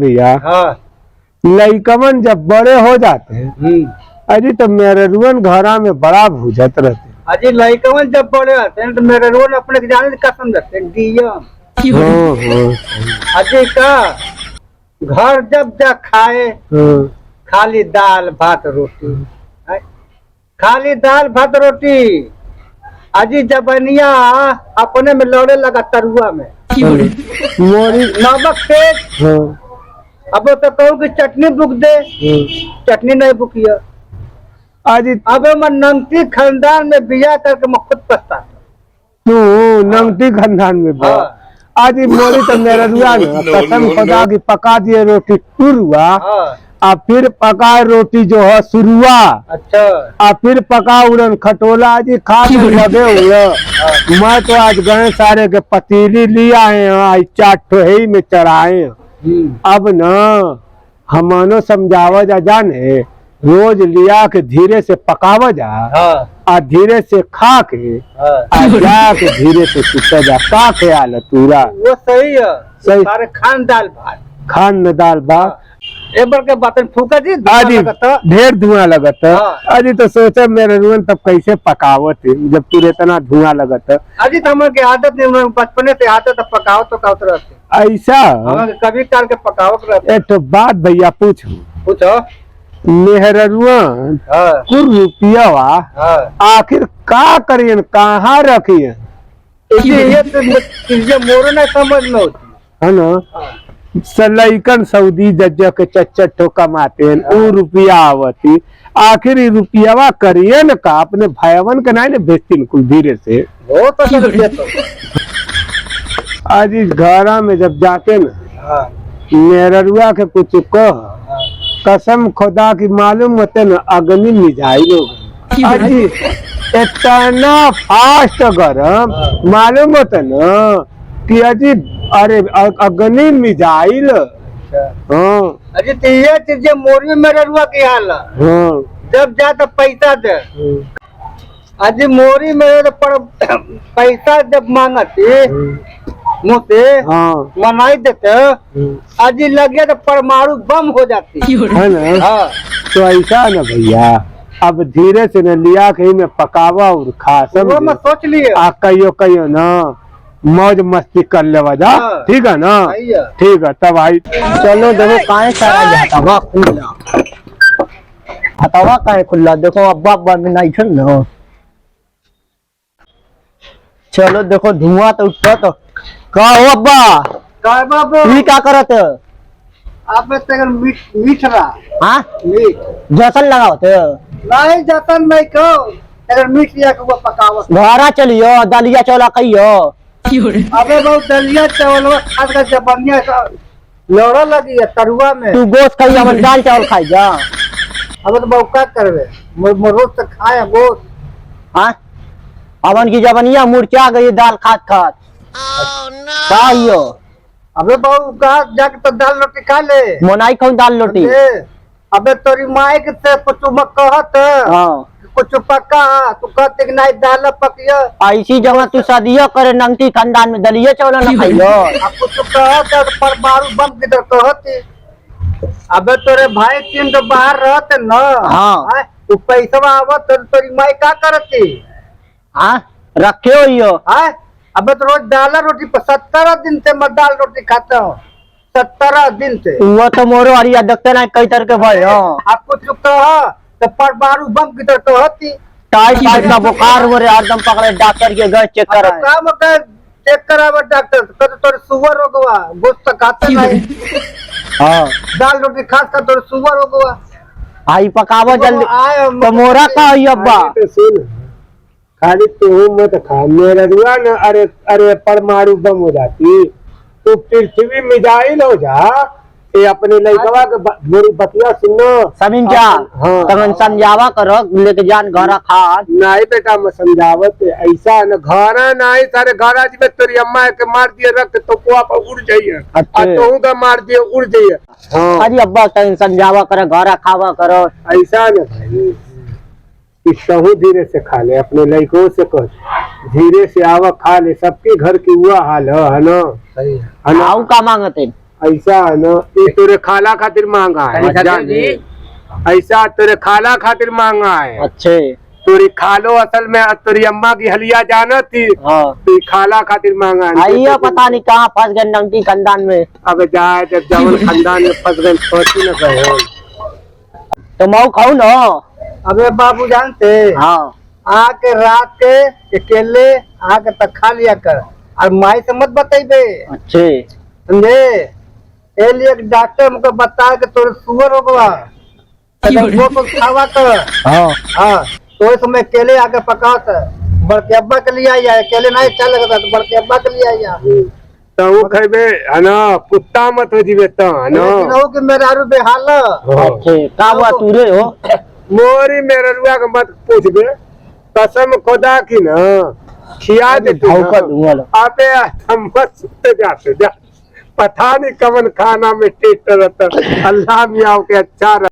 भैया लइकमन जब बड़े हो जाते हैं अजी तो मेरे रुअन घरा में बड़ा भूजत रहते। अजी लइकमन जब बड़े होते हैं तो मेरे रुअन अपने जाने की कसम रखते हैं दिया। अजी का घर जब जा खाए खाली दाल भात रोटी, खाली दाल भात रोटी। अजी जबनिया अपने में लौड़े लगा तरुआ में मोरी नमक तेज। अब तो कहूँ कि चटनी बुक दे, चटनी नहीं बुकिया। अजी अब मैं नमती खानदान में बिया करके मैं खुद पछता। तू नमती खानदान में आज मोरी तो मेरा रुआ कसम खुदा की पका दिए रोटी टुरुआ और फिर पका रोटी जो है सुरुआ। अच्छा और फिर पका उड़न खटोला आज खा के लगे हुए। मैं तो आज गए सारे के पतीली लिया है 4 ठोही में चढ़ाए। अब न हमनो समझावा जा जाने रोज लिया के धीरे से पकावा जा और धीरे से खा के जाके धीरे से सुता जा। का ख्याल है पूरा? वो सही है। सही सारे खान दाल भात खान दाल भात एक बार के बात फूका जी ढेर धुआं लगत। अजी तो सोचा मेरे रुअन तब कैसे पकावत जब तुर इतना धुआं लगत। अजी तो हमारे आदत नहीं, बचपने से आदत तो पकाओ तो खाते रहते ऐसा कभी काल के पकावत रहते। एक तो बात भैया पूछो मेहरुआ कुल रुपया आखिर का करियन कहाँ रखियन? ये तो मोर न समझ में होती है ना। सलैकन सऊदी जज्जा के चच्चा ठोका माते वो रुपया आवती आखिर रुपया करियन का अपने भाईवन के नहीं बेचती कुल धीरे से। वो तो आज इस घरा में जब जाके न मेहरुआ के कुछ कह कसम खुदा की मालूम होते न अग्नि मिजाइल हो गई। इतना फास्ट गरम मालूम होते न कि अजी अरे अग्नि मिजाइल। अजी तो ये चीज मोरी मेरे रुआ की हाल जब जा तो पैसा दे। अजी मोरी मेरे तो पैसा जब मांगती मुझसे मनाई देते अजी लगे तो परमाणु बम हो जाती है ना। तो ऐसा न भैया अब धीरे से न लिया कहीं में पकावा और खा सब मैं सोच लिया कहियो ना मौज मस्ती कर ले वजह। ठीक है ना? ठीक है तब आई चलो देखो काहे सारा जाता खुला हटावा काहे खुला देखो अब्बा अब्बा में नहीं छन ना। चलो देखो धुआं तो उठता तो का हो अब्बा का बाबू ये क्या करत आप में तगर मीठ रहा। हां मीठ जसन लगाओ थे नहीं जसन नहीं को अगर मीठ लिया को पकावत घरा चलियो दलिया चौला कहियो। अबे बहुत दलिया चावल खाद का जबनिया लौड़ा लगी है तरुआ में। तू गोश्त खाई हम दाल चावल खाई जा। अब तो बहुत क्या करबे रोज तो खाए गोश्त। हां अवन की जबनिया मुरचा गई दाल खात खात खाइयो। अबे बहु कहा जाके तो दाल रोटी खा ले मोनाई खाऊं दाल रोटी। अबे तोरी माई के से कुछ कहत कुछ पक्का तू कहते कि नहीं दाल पकिया ऐसी जगह तू शादिया करे नंगटी खानदान में दलिया चावल न खाइयो। अब कुछ कहत परमाणु बम किधर कहती। अबे तोरे भाई 3 तो बाहर रहते न तू पैसा आवत तोरी माई का करती। हाँ रखे हो यो अबे तो रोज दाल रोटी 17 दिन से मैं दाल रोटी खाता हूँ 17 दिन से। वो तो मोरो अरिया देखते ना कई तरह के भाई आप कुछ कहा तो परमाणु बम की तरह कहती। टाइट का बुखार हो रहा एकदम पकड़े डॉक्टर के गए चेक करा काम कर चेक करावे डॉक्टर कर तोरे सुगर रोगवा गोश्त खाते नहीं। दाल रोटी खास कर तोरे सुगर रोगवा आई पकावो जल्दी तो मोरा का अब्बा खाली तू मत खा मेरा रुआ न अरे परमाणु बम हो जाती तो पृथ्वी मिजाइल हो जा। ये अपने लड़कवा के मेरी बतिया सुनो समीन क्या तमन समझावा करो लेके जान घरा खा नहीं बेटा मैं समझावत ऐसा न घरा नहीं सारे घरा जी में तेरी अम्मा के मार दिए रख तो कुआ पर उड़ जाइए तो का मार दिए उड़ जाइए। अरे अब्बा तमन समझावा करो घरा खावा करो ऐसा न भाई कहूँ धीरे से खा ले अपने लड़कों से कह धीरे से आवा खा ले सबके घर की हुआ हाल है ना। का मांगते ऐसा है ना, ये तेरे खाला खातिर महंगा है जाने। ऐसा तेरे खाला खातिर महंगा है। अच्छे तोरी खालो असल में तोरी अम्मा की हलिया जाना थी। हाँ तो खाला खातिर महंगा है। आइए पता नहीं कहाँ फंस गए नंकी खानदान में। अब जाए जब जवन खानदान में फंस गए सोची न कहे तो मऊ खाऊ ना। अबे बाबू जानते हाँ आके रात के अकेले आके तक खा लिया कर और माई से मत बताइबे, अच्छे समझे। ए लिए डॉक्टर मुझको बता के तोरे शुगर हो गया वो तो खावा कर। हाँ हाँ तो समय अकेले आके पका था बड़के अब्बा के लिए आई है, अकेले नहीं अच्छा लगता तो बड़के अब्बा के लिए आई है। तो वो खेबे है ना, कुत्ता मत हो जीवे तो है ना। लेकिन हो कि मेरा रू बेहाल अच्छे का हुआ तूरे हो। मोरी मेरे रुआ के मत पूछ बे, कसम खुदा की ना खिया दे तू भाव कर दूंगा लो। अबे हम मत सुते जाते जा, पता नहीं कवन खाना में टेस्ट रहता। अल्लाह मियाँ के अच्छा